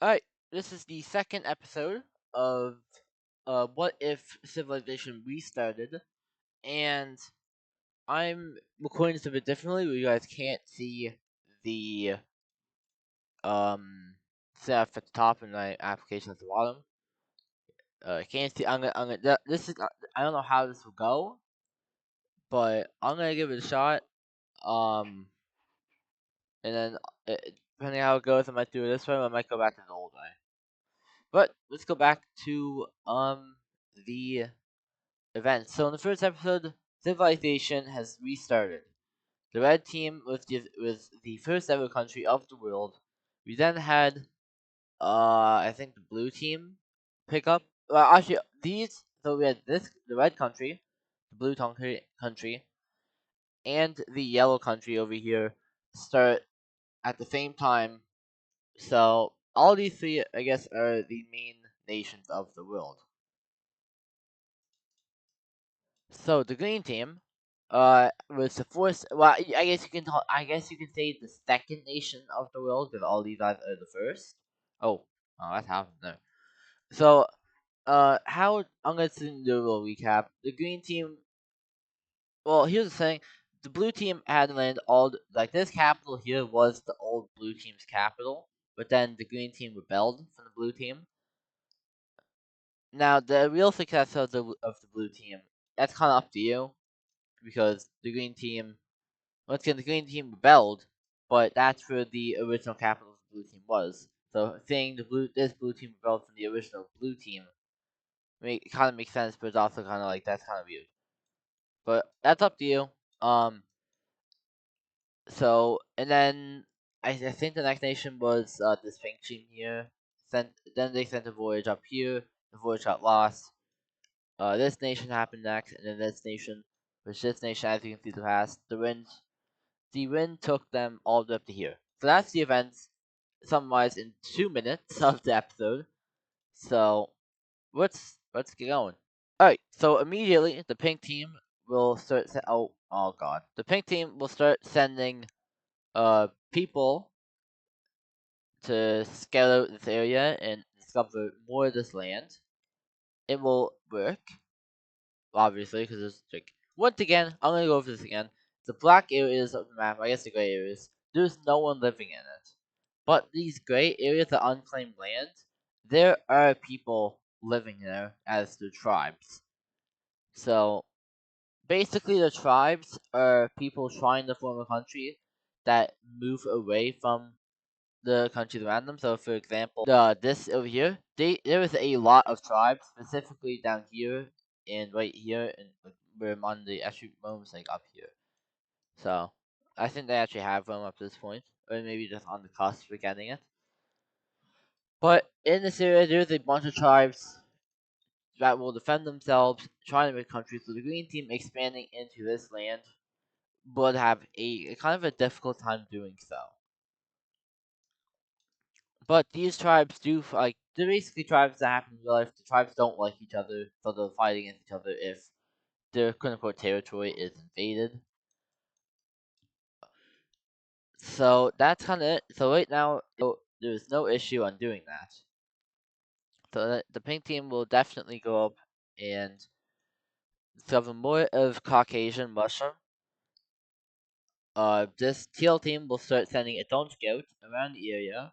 Alright, this is the second episode of What If Civilization Restarted, and I'm recording this a bit differently. You guys can't see the stuff at the top and my application at the bottom. Can't see. This is. I don't know how this will go, but I'm gonna give it a shot. Um, and then depending on how it goes, I might do it this way. Or I might go back to the old way. But let's go back to the events. So in the first episode, civilization has restarted. The red team was the first ever country of the world. We then had I think the blue team pick up. Well, actually, these. So we had the red country, the blue country, and the yellow country over here start at the same time. So all these three, I guess, are the main nations of the world. So the green team, was the first. Well, I guess you can. I guess you can say the second nation of the world, because all these guys are the first. Oh, that's happened there. So, how I'm gonna do a little recap. The green team. Well, here's the thing. The blue team had land like this capital here was the old blue team's capital, but then the green team rebelled from the blue team. Now, the real success of the blue team, that's kind of up to you, because the green team. Once again, the green team rebelled, but that's where the original capital of the blue team was. So saying this blue team rebelled from the original blue team, it kind of makes sense, but it's also kind of like that's kind of weird. But that's up to you. Um. So and then I think the next nation was this pink team here. Then they sent a voyage up here. The voyage got lost. This nation happened next, and then this nation, which this nation, as you can see, the past the wind took them all the way up to here. So that's the events summarized in 2 minutes of the episode. So let's get going. All right. So immediately the pink team will start. Oh god. The pink team will start sending people to scout out this area and discover more of this land. It will work, obviously, because it's like once again. I'm gonna go over this again. The black areas of the map, I guess the gray areas, there's no one living in it. But these gray areas of unclaimed land, there are people living there as the tribes. So basically, the tribes are people trying to form a country that move away from the countries around them. So, for example, this over here, there is a lot of tribes, specifically down here and right here, and like, where I'm on the actually Rome's like up here. So, I think they actually have Rome up to this point, or maybe just on the cusp of getting it. But in this area, there's a bunch of tribes that will defend themselves, trying to make countries. So the green team expanding into this land would have a kind of a difficult time doing so. But these tribes do like they're basically tribes that happen in real life. The tribes don't like each other, so they'll fight against each other if their quote unquote territory is invaded. So that's kind of it. So right now, there's no issue on doing that. So the pink team will definitely go up and discover more of Caucasian mushroom. This teal team will start sending its own scouts around the area.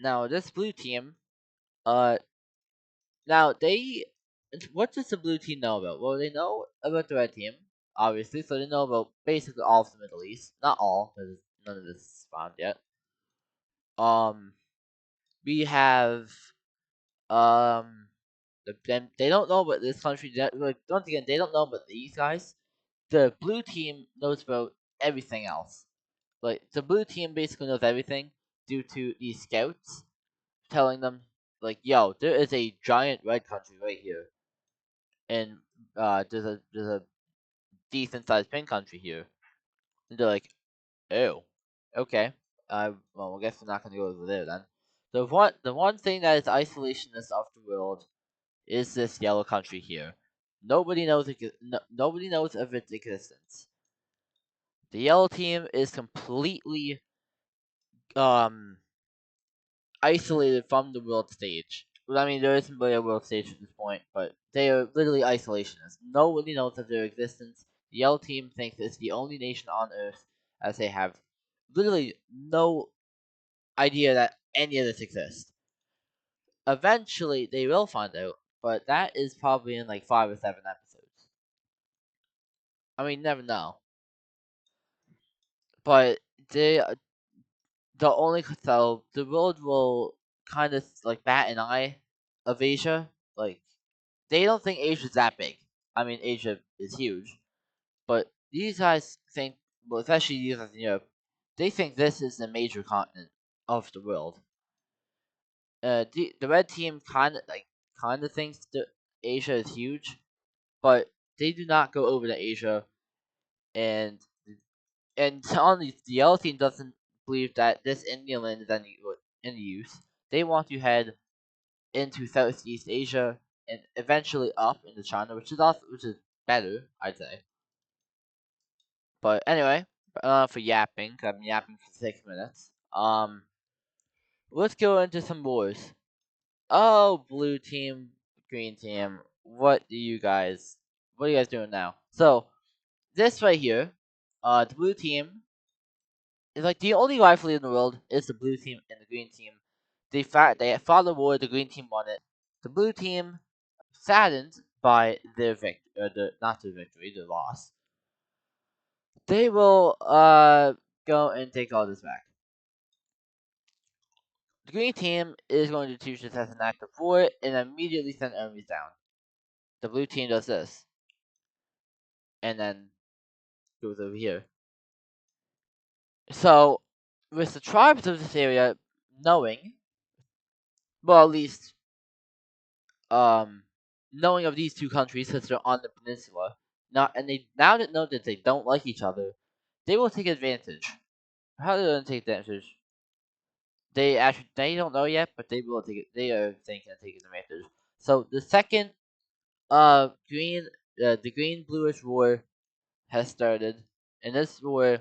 Now this blue team, uh, now what does the blue team know about? Well, they know about the red team, obviously, so they know about basically all of the Middle East. Not all, because none of this is found yet. Um, we have they don't know about this country. Like, once again, they don't know about these guys. The blue team knows about everything else. Like the blue team basically knows everything due to these scouts telling them, like, "Yo, there is a giant red country right here, and there's a decent sized pink country here." And they're like, "Oh, okay. Well, I guess we're not gonna go over there then." The one thing that is isolationist of the world is this yellow country here. Nobody knows of its existence. The yellow team is completely um isolated from the world stage. Well, I mean, there isn't really a world stage at this point, but they are literally isolationists. Nobody knows of their existence. The Yellow Team thinks it's the only nation on Earth, as they have literally no idea that any of this exists. Eventually, they will find out, but that is probably in like 5 or 7 episodes. I mean, never know. But they, the only so the world will kind of like bat an eye of Asia. Like they don't think Asia's that big. I mean, Asia is huge, but these guys think, well, especially these guys in Europe, they think this is the major continent of the world. The red team kind of thinks that Asia is huge, but they do not go over to Asia, and only the yellow team doesn't believe that this Indian land is any use. They want to head into Southeast Asia and eventually up into China, which is better, I'd say. But anyway, for yapping, 'cause I've been yapping for 6 minutes. Let's go into some wars. Oh, blue team, green team, what are you guys doing now? So this right here, the blue team is like the only rivalry in the world is the blue team and the green team. They fought the war. The green team won it. The blue team, saddened by their not their victory, their loss, they will go and take all this back. The green team is going to choose this as an act of war and immediately send enemies down. The blue team does this, and then goes over here. So, with the tribes of this area knowing, well, at least um, knowing of these two countries since they're on the peninsula, not and they now that know that they don't like each other, they will take advantage. How are they going to take advantage? They don't know yet, but they will take it. They are thinking of taking advantage. So the second green the green bluish war has started, and this war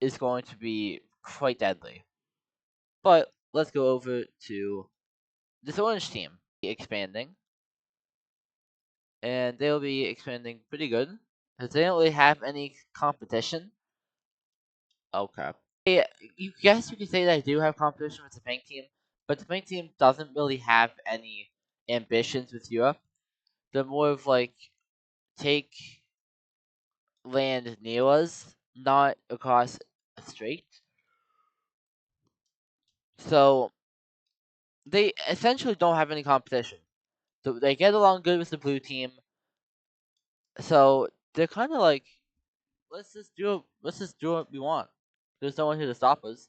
is going to be quite deadly. But let's go over to this orange team expanding, and they'll be expanding pretty good because they don't really have any competition. Oh crap! Yeah, you guess you could say they do have competition with the pink team, but the pink team doesn't really have any ambitions with Europe. They're more of like take land near us, not across a strait. So they essentially don't have any competition. So they get along good with the blue team. So they're kind of like, let's just do what we want. There's no one here to stop us,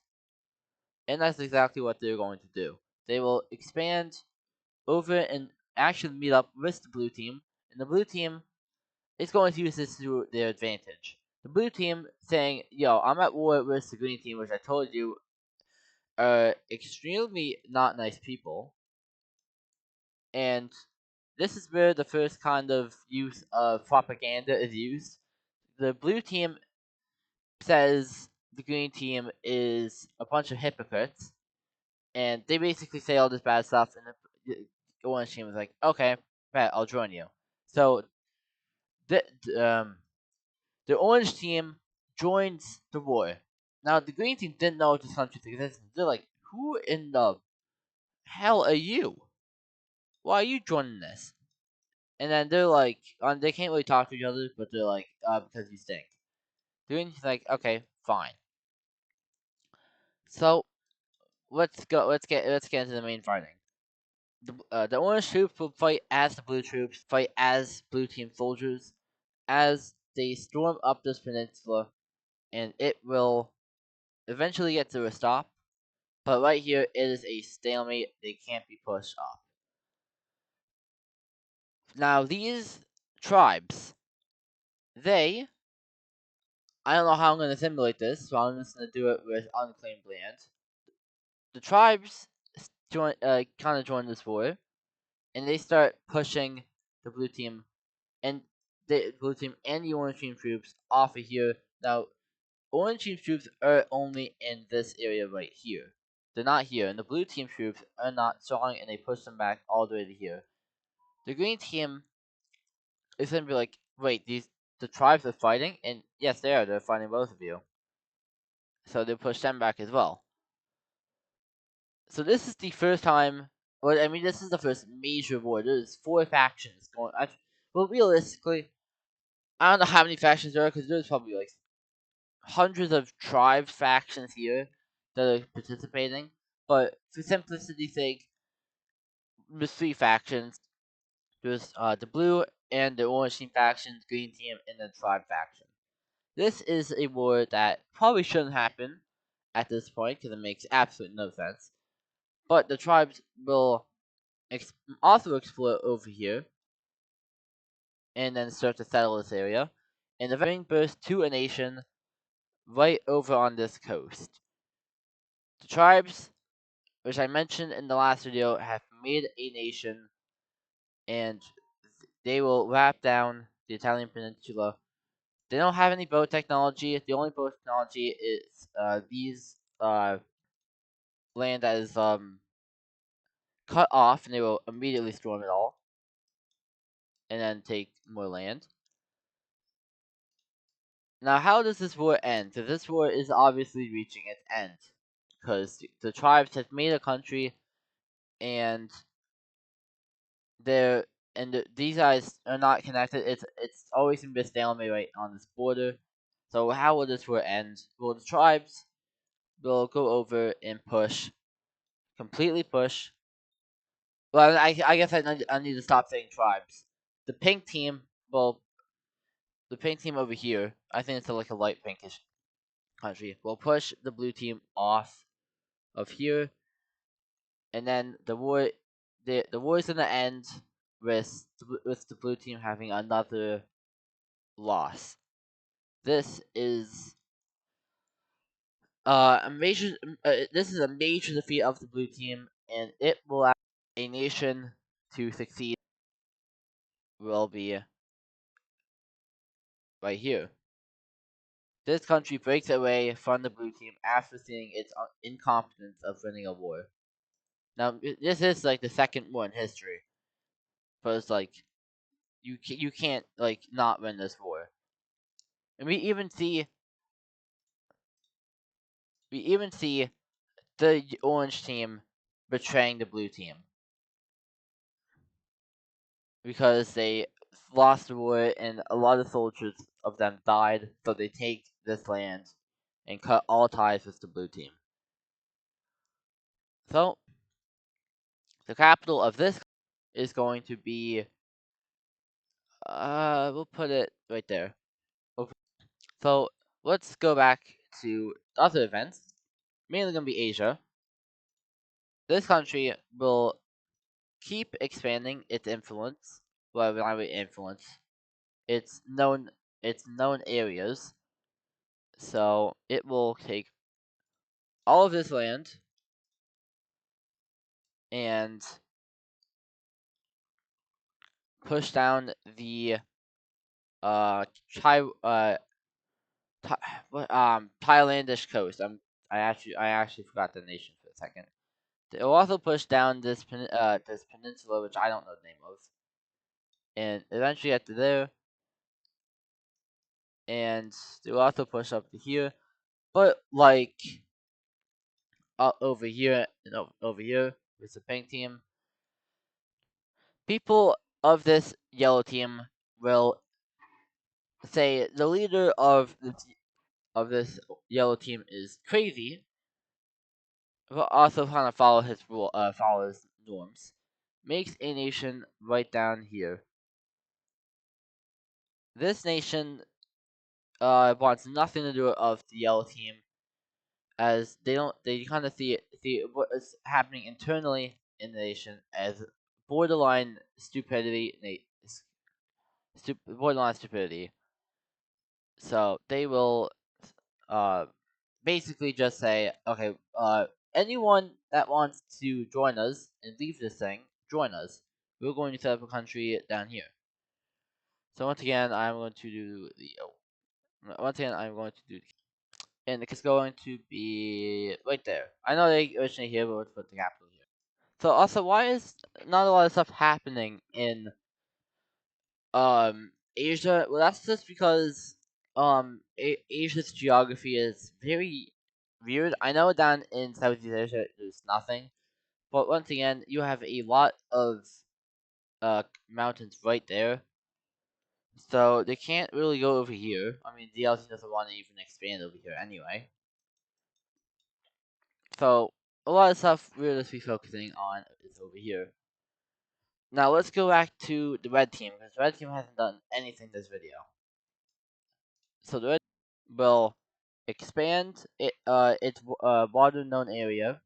and that's exactly what they're going to do. They will expand over and actually meet up with the blue team, and the blue team is going to use this to their advantage. The blue team saying, "Yo, I'm at war with the green team, which I told you are extremely not nice people," and this is where the first kind of use of propaganda is used. The blue team says the green team is a bunch of hypocrites, and they basically say all this bad stuff, and the orange team is like, "Okay, bet I'll join you." So the the orange team joins the war. Now the green team didn't know this country existed. They're like, "Who in the hell are you? Why are you joining this?" And then they're like, they can't really talk to each other, but they're like, because you stink. The green team's like, "Okay, fine." So let's go. Let's get into the main fighting. The orange troops will fight as the blue troops, fight as blue team soldiers, as they storm up this peninsula, and it will eventually get to a stop. But right here, it is a stalemate. They can't be pushed off. Now, these tribes, they, I don't know how I'm going to simulate this, so I'm just going to do it with unclaimed land. The tribes kind of join this war, and they start pushing the blue team and the blue team and the orange team troops off of here. Now, orange team troops are only in this area right here. they're not here, and the blue team troops are not strong, and they push them back all the way to here. The green team is gonna be like, wait, the tribes are fighting, and yes, they are. They're fighting both of you, so they push them back as well. So this is the first time. Well, I mean, this is the first major war. There's 4 factions going. Well, realistically, I don't know how many factions there are because there's probably like hundreds of tribes factions here that are participating. But for simplicity's sake, there's 3 factions. There's the blue and the orange team factions, green team, and the tribe faction. This is a war that probably shouldn't happen at this point because it makes absolutely no sense. But the tribes will also explore over here and then start to settle this area, and eventually bring birth to a nation right over on this coast. The tribes, which I mentioned in the last video, have made a nation, and they will wrap down the Italian peninsula. They don't have any boat technology. The only boat technology is these land that is cut off, and they will immediately storm it all, and then take more land. Now, how does this war end? So this war is obviously reaching its end, because the tribes have made a country, and they're these guys are not connected. It's always been a stalemate right on this border. So how will this war end? Well, the tribes will go over and completely push. Well, I guess I need to stop saying tribes. The pink team, well, the pink team over here, I think it's like a light pinkish country, will push the blue team off of here, and then the war is gonna end with the blue team having another loss. This is a major. This is a major defeat of the blue team, and it will allow a nation to succeed. Will be right here. This country breaks away from the blue team after seeing its incompetence of winning a war. Now, this is like the second war in history, but it's like you can't like not win this war. And we even see the orange team betraying the blue team because they lost the war and a lot of soldiers of them died, so they take this land and cut all ties with the blue team. So the capital of this is going to be we'll put it right there. So let's go back to other events. Mainly gonna be Asia. This country will keep expanding its influence. Well, not really influence. Its known areas. So it will take all of this land and push down the uh Thai Thailandish coast. I actually forgot the nation for a second. They will also push down this peninsula, which I don't know the name of, and eventually get to there, and they will also push up to here. But like over here and over here with the pink team, people of this yellow team will say the leader of this yellow team is crazy, but also kind of follow his norms. Makes a nation right down here. This nation wants nothing to do of the yellow team, as they kind of see what is happening internally in the nation as borderline stupidity. Borderline stupidity. So they will uh basically just say, okay, anyone that wants to join us and leave this thing, join us. We're going to set up a country down here. So once again, I'm going to do the. Once again, I'm going to do. and it's going to be right there. I know they originally here, but let's put the capital here. So also, why is not a lot of stuff happening in Asia? Well, that's just because Asia's geography is very weird. I know down in Southeast Asia there's nothing, but once again, you have a lot of mountains right there, so they can't really go over here. I mean, DLC doesn't want to even expand over here anyway. So a lot of stuff we're just be focusing on is over here. Now let's go back to the red team, because the red team hasn't done anything this video. So the red will expand its water known area,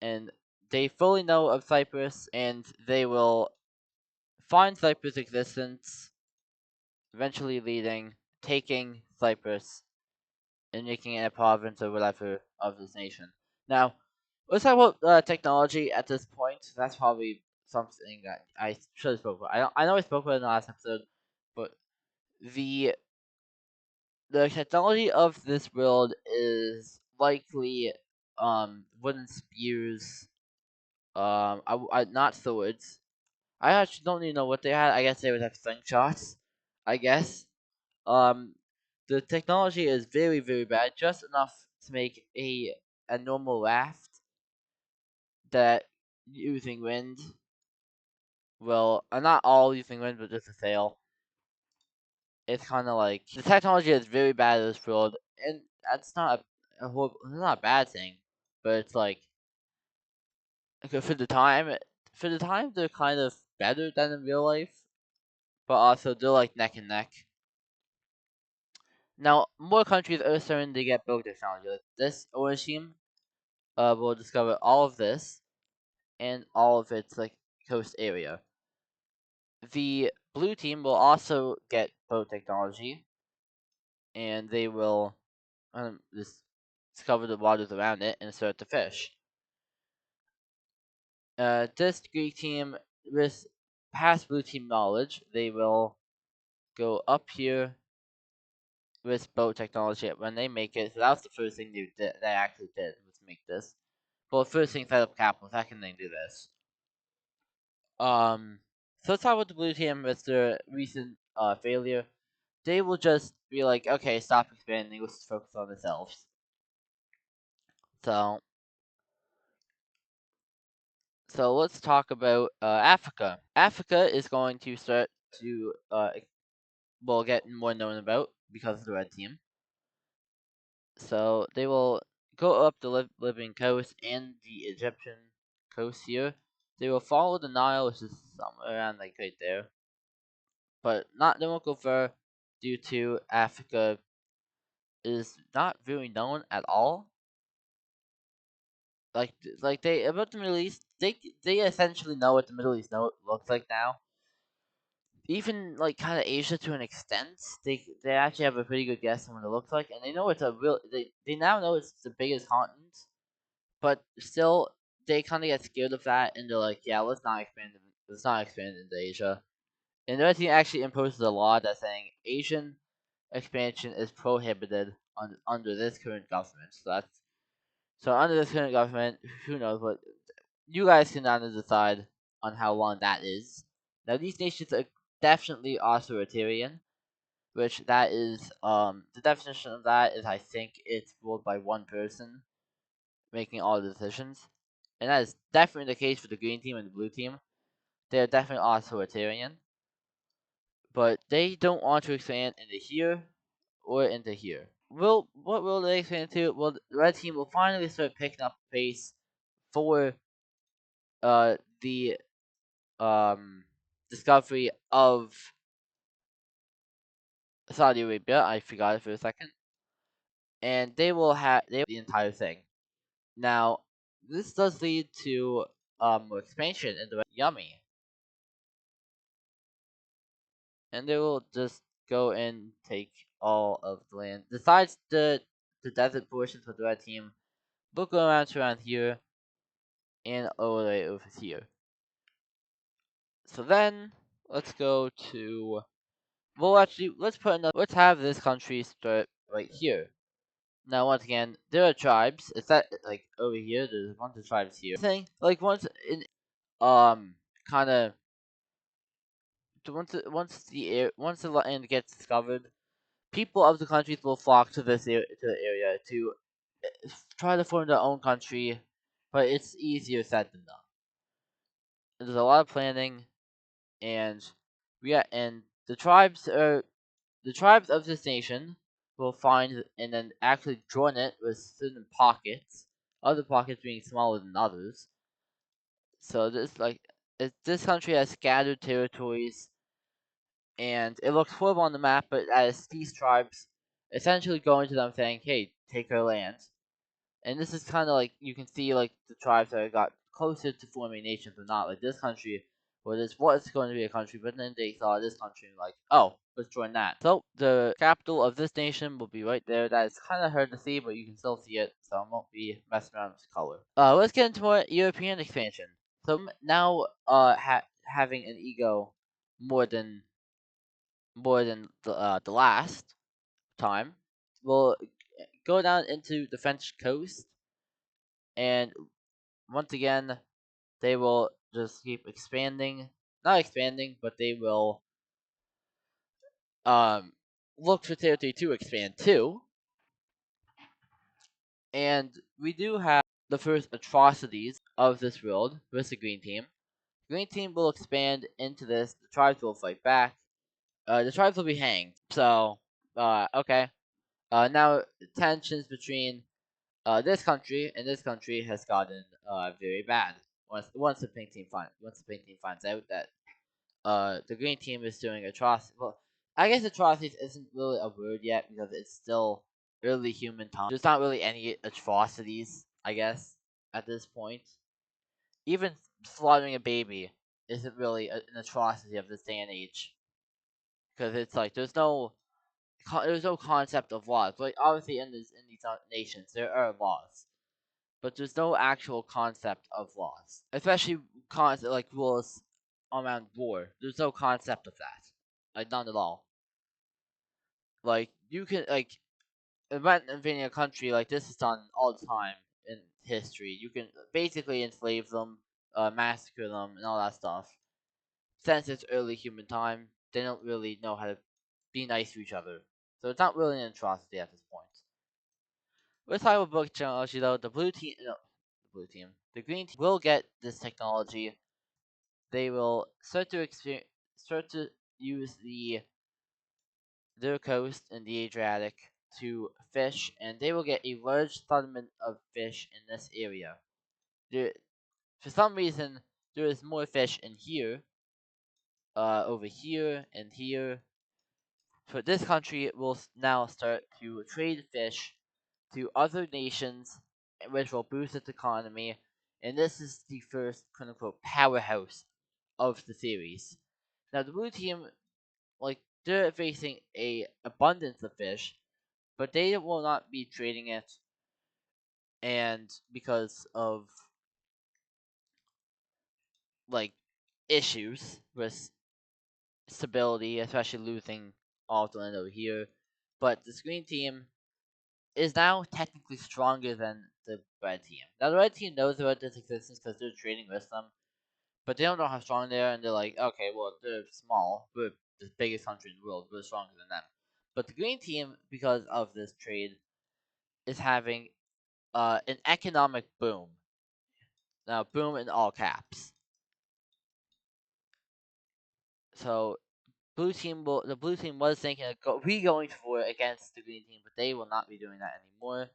and they fully know of Cyprus, and they will find Cyprus' existence, eventually leading taking Cyprus and making it a province or whatever of this nation. Now, let's talk about technology at this point. That's probably something that I should have spoke about. I know I spoke about it in the last episode, but the the technology of this world is likely wooden spears. Not swords. I actually don't even know what they had. I guess they would have slingshots. I guess. Um, the technology is very very bad, just enough to make a normal raft that using wind. Well, not all using wind, but just a sail. It's kind of like the technology is very bad in this world, and that's not it's not a bad thing, but it's like okay, for the time they're kind of better than in real life, but also they're like neck and neck. Now, more countries are starting to get boat technology. Like this orange team will discover all of this and all of its like coast area. The blue team will also get boat technology, and they will just discover the waters around it and start to fish. This Greek team, with past blue team knowledge, they will go up here with boat technology when they make it. So that was the first thing they actually did, was make this. Well, first thing set up capital, second thing do this. So let's talk about the blue team with their recent failure. They will just be like, okay, stop expanding, let's focus on themselves. So, let's talk about Africa. Africa is going to start to get more known about because of the red team. So they will go up the Libyan coast and the Egyptian coast here. They will follow the Nile, which is somewhere around like right there, but not they won't go far due to Africa is not very known at all. Like they about the Middle East, they essentially know what the Middle East looks like now. Even like kind of Asia to an extent, they actually have a pretty good guess on what it looks like, and they know it's a real. They now know it's the biggest continent, but still they kind of get scared of that, and they're like, yeah, let's not expand into Asia. And the other thing actually imposes a law that's saying Asian expansion is prohibited under this current government. So under this current government, who knows what you guys can now decide on how long that is. Now these nations are definitely authoritarian, which that is the definition of that is I think it's ruled by one person making all the decisions. And that is definitely the case for the green team and the blue team. They are definitely authoritarian. But they don't want to expand into here or into here. What will they expand to? Well, the red team will finally start picking up pace for the discovery of Saudi Arabia. I forgot it for a second, and they will have the entire thing. Now, this does lead to more expansion in the yummy, and they will just go and take all of the land. Besides the desert portions of the red team, we'll go around here and all the way over here. So then let's go to. Well, actually, let's have this country start right here. Now, once again, there are tribes. It's that like over here. There's a bunch of tribes here. Thing like once in kind of once the land gets discovered, people of the countries will flock to to the area to try to form their own country, but it's easier said than done. There's a lot of planning, and the tribes of this nation will find and then actually join it with certain pockets, other pockets being smaller than others. So this country has scattered territories, and it looks horrible on the map. But as these tribes essentially going to them saying, "Hey, take our land," and this is kind of like you can see like the tribes that got closer to forming nations or not. Like this country, well, this was going to be a country, but then they saw this country and like, oh, let's join that. So the capital of this nation will be right there. That is kind of hard to see, but you can still see it. So I won't be messing around with color. Let's get into more European expansion. So now, having an ego more than the last time, we'll go down into the French coast, and once again, they will just keep expanding. Not expanding, but they will um look for territory to expand too. And we do have the first atrocities of this world with the green team. Green team will expand into this. The tribes will fight back. The tribes will be hanged. So, okay. Now tensions between this country and this country has gotten very bad. Once the pink team finds out that the green team is doing atrocities. Well, I guess atrocities isn't really a word yet because it's still early human time. There's not really any atrocities, I guess, at this point. Even slaughtering a baby isn't really an atrocity of this day and age because it's like there's no concept of laws. Like obviously in these nations there are laws, but there's no actual concept of laws, especially concept like rules around war. There's no concept of that, like none at all. Like you can like when invading a country like this is done all the time in history. You can basically enslave them, massacre them, and all that stuff. Since it's early human time, they don't really know how to be nice to each other, so it's not really an atrocity at this point. Let's talk about book technology though. The green team will get this technology. They will start to use their coast in the Adriatic to fish, and they will get a large settlement of fish in this area. There, for some reason, there is more fish in here, over here, and here. So this country will now start to trade fish to other nations, which will boost its economy. And this is the first quote unquote powerhouse of the series. Now the blue team, like they're facing a abundance of fish, but they will not be trading it, and because of like issues with stability, especially losing all of the land over here. But the green team is now technically stronger than the red team. Now the red team knows about this existence because they're trading with them, but they don't know how strong they are, and they're like, okay, well they're small, we're the biggest country in the world, we're stronger than them. But the green team, because of this trade, is having an economic boom. Now, boom in all caps. So, the blue team was thinking of going for it against the green team, but they will not be doing that anymore.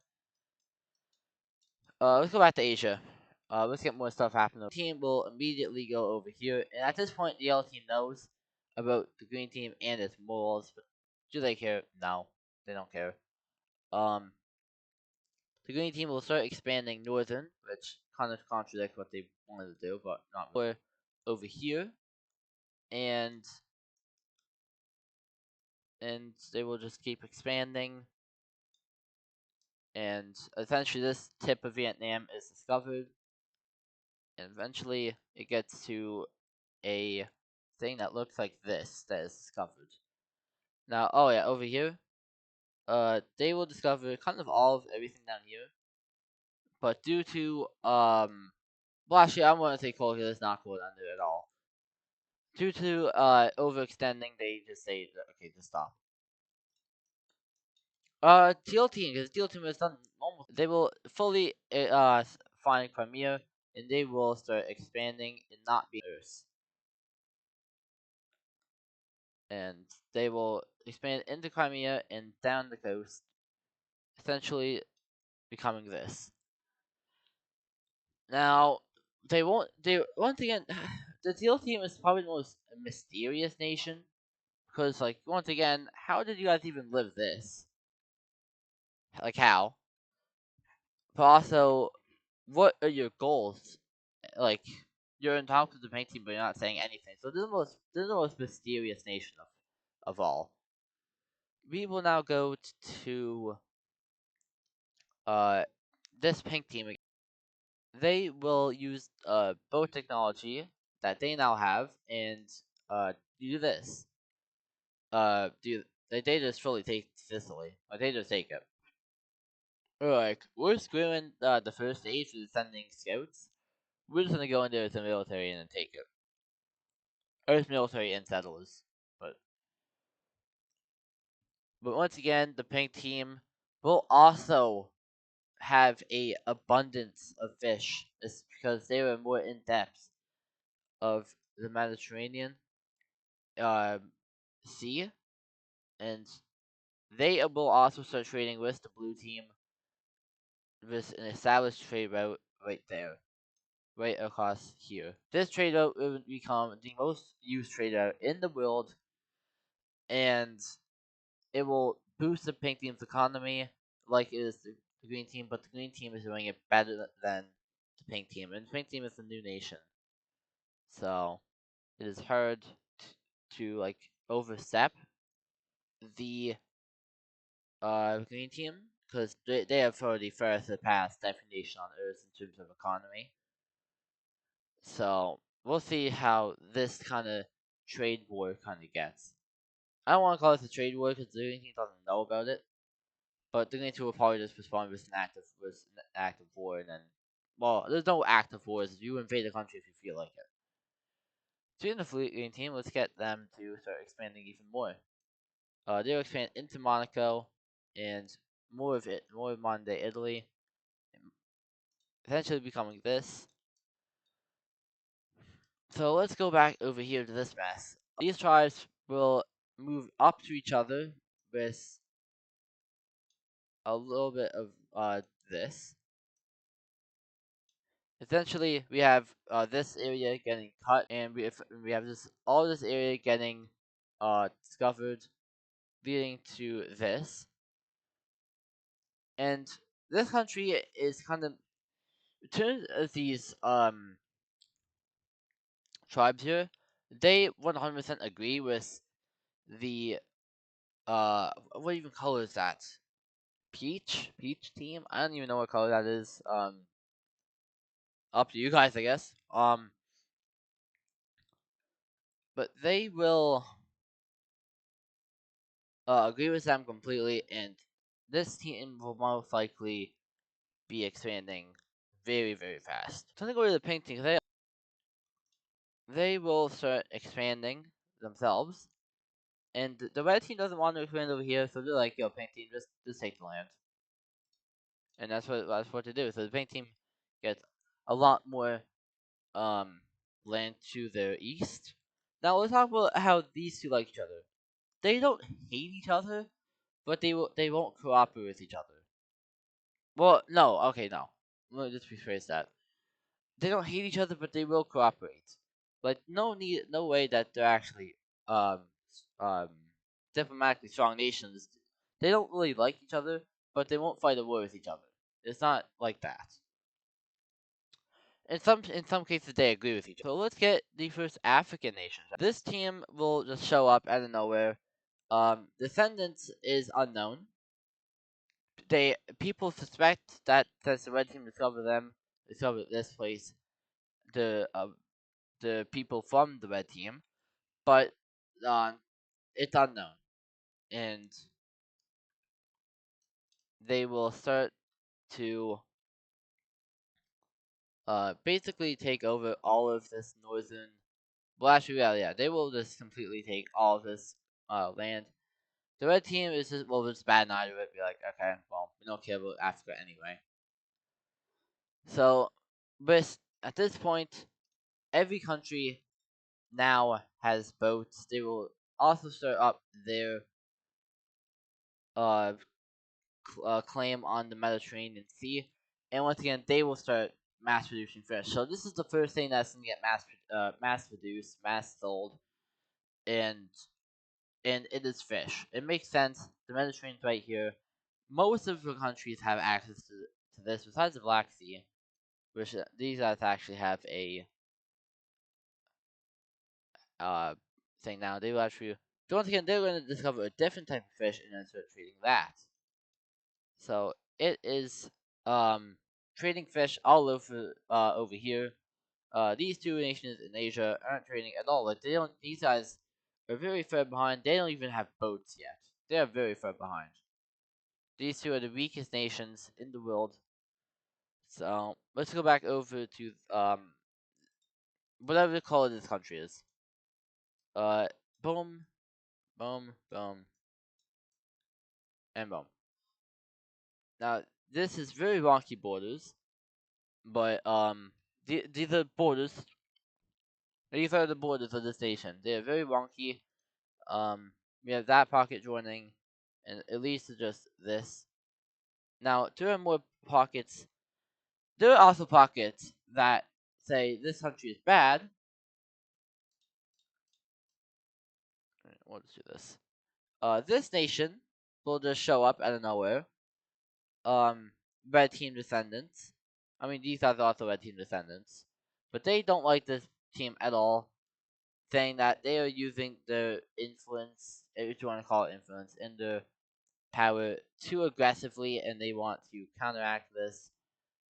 Let's go back to Asia. Let's get more stuff happening. The team will immediately go over here, and at this point, the yellow team knows about the green team and its morals, but do they care? No, they don't care. Um, the green team will start expanding northern, which kind of contradicts what they wanted to do, but not really. Over here, and they will just keep expanding, and eventually this tip of Vietnam is discovered, and eventually it gets to a thing that looks like this that is discovered. Now, oh yeah, over here, they will discover kind of all of everything down here, but due to well, actually, I want to say cold because it's not cold under at all. Due to overextending, they just say, okay, just stop. Teal team, because Teal team has done almost. They will fully find Crimea, and they will start expanding and not be Earth. And they will expand into Crimea and down the coast, essentially becoming this. Now, they won't. They once again, the Teal team is probably the most mysterious nation because, like, once again, how did you guys even live this? Like, how? But also, what are your goals? Like, you're on top of the paint team, but you're not saying anything. So this is the most mysterious nation of all. We will now go to uh this pink team again. They will use boat technology that they now have and do this. Do they just fully take Sicily? Like they just take it. Like we're screwing the first stage with sending scouts. We're just gonna go in there with the military and then take it. Earth military and settlers. But but once again, the pink team will also have a abundance of fish. It's because they were more in depth of the Mediterranean Sea, and they will also start trading with the blue team with an established trade route right there, right across here. This trade route will become the most used trade route in the world, and it will boost the pink team's economy like it is the green team, but the green team is doing it better than the pink team, and the pink team is a new nation, so it is hard to like overstep the green team because they have already first surpassed every nation on Earth in terms of economy. So we'll see how this kind of trade war kind of gets. I don't want to call this a trade war because the green team doesn't know about it, but the green team will probably just respond with an act of war, and then well, there's no act of war. You invade the country if you feel like it. So in the fleet green team, let's get them to start expanding even more. They'll expand into Monaco and more of modern day Italy, eventually becoming this. So let's go back over here to this mess. These tribes will move up to each other with a little bit of this. Essentially, we have this area getting cut, and we have this all this area getting discovered, leading to this. And this country is kind of in terms of these tribes here. They 100% agree with the what even color is that? Peach team. I don't even know what color that is. Up to you guys, I guess. But they will agree with them completely, and this team will most likely be expanding very, very fast. So I'm gonna go to the pink team. They will start expanding themselves, and the red team doesn't want to expand over here, so they're like, "Yo, pink team, just take the land," and that's what to do. So the pink team gets a lot more land to their east. Now let's talk about how these two like each other. They don't hate each other, but they won't cooperate with each other. Well, no, okay, no. Let me just rephrase that. They don't hate each other, but they will cooperate. But no way that they're actually um um diplomatically strong nations. They don't really like each other, but they won't fight a war with each other. It's not like that. In some cases they agree with each other. So let's get the first African nation. This team will just show up out of nowhere. Descendants is unknown. People suspect that since the red team discovered this place, the uh, the people from the red team, but it's unknown. And they will start to basically take over all of this northern. Well, actually, yeah, they will just completely take all of this land. The red team is just will just bad eye of it, be like, okay, well, we don't care about Africa anyway. So, but at this point, every country now has boats. They will also start up their uh, claim on the Mediterranean Sea, and once again, they will start mass producing fish. So this is the first thing that's gonna get mass produced, mass sold, and it is fish. It makes sense. The Mediterranean's right here. Most of the countries have access to this, besides the Black Sea, which these guys actually have a uh thing now. They will actually once again they're going to discover a different type of fish and then start treating that. So it is trading fish all over here. These two nations in Asia aren't trading at all. Like they don't. These guys are very far behind. They don't even have boats yet. They are very far behind. These two are the weakest nations in the world. So let's go back over to whatever the color this country is. Uh, boom, boom, boom, and boom. Now this is very wonky borders, but these are borders. These are the borders of this nation. They are very wonky. We have that pocket joining, and it leads to just this. Now there are more pockets. There are also pockets that say this country is bad. We'll just do this. This nation will just show up out of nowhere. Um, red team descendants. I mean, these guys are also red team descendants, but they don't like this team at all, saying that they are using their influence, if you want to call it influence, and their power too aggressively, and they want to counteract this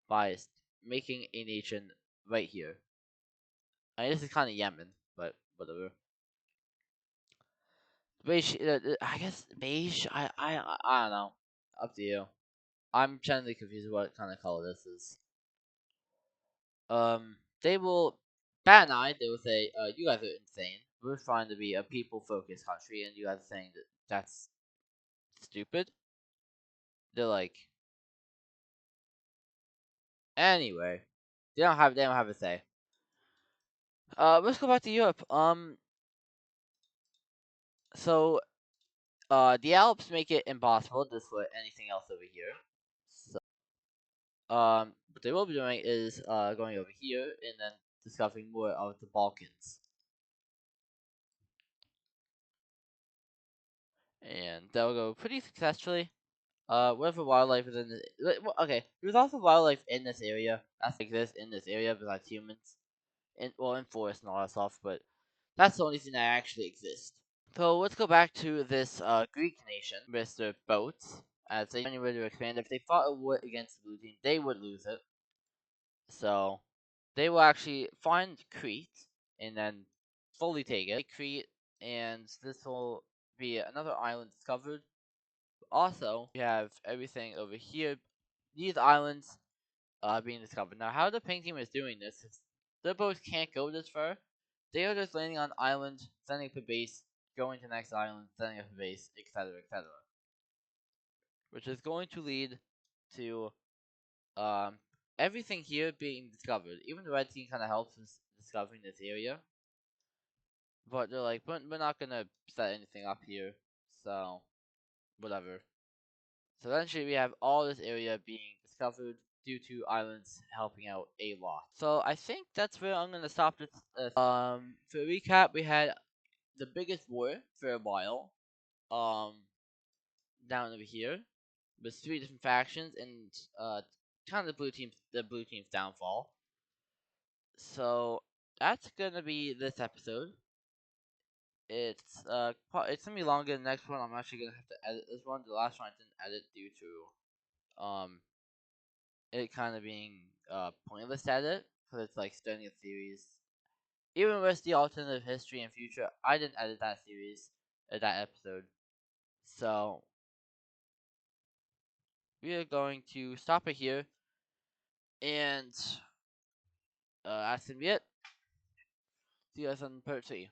by making a nation right here. I mean, this is kind of Yemen, but whatever. Beige, I guess beige. I don't know. Up to you. I'm generally confused what kind of color this is. They will bat an eye. They will say, "You guys are insane. We're trying to be a people-focused country, and you guys are saying that that's stupid." They're like, anyway, they don't have a say. Let's go back to Europe. So the Alps make it impossible to put anything else over here. So, what they will be doing is going over here and then discovering more of the Balkans. And they'll go pretty successfully. Whatever wildlife is in this, okay, there's also wildlife in this area. That's exists in this area besides humans. In forests and all that stuff, but that's the only thing that actually exists. So let's go back to this Greek nation with their boats. As they anywhere to expand, if they fought a war against the blue team, they would lose it. So they will actually find Crete and then fully take it. Crete, and this will be another island discovered. Also, we have everything over here. These islands being discovered. Now, how the pink team is doing this is their boats can't go this far. They are just landing on island, sending up a base, going to the next island, sending up a base, etc., etc. Which is going to lead to um, everything here being discovered. Even the red team kind of helps in discovering this area. But they're like, we're not going to set anything up here. So, whatever. So eventually we have all this area being discovered due to islands helping out a lot. So I think that's where I'm gonna stop this. For a recap, we had the biggest war for a while. Um, down over here with three different factions and kind of the blue team's downfall. So that's gonna be this episode. It's gonna be longer than the next one. I'm actually gonna have to edit this one. The last one I didn't edit due to it kind of being pointless to edit because it's like starting a series. Even with the alternative history and future, I didn't edit that series, that episode. So we are going to stop it here, and that's gonna be it. See you guys on part 3.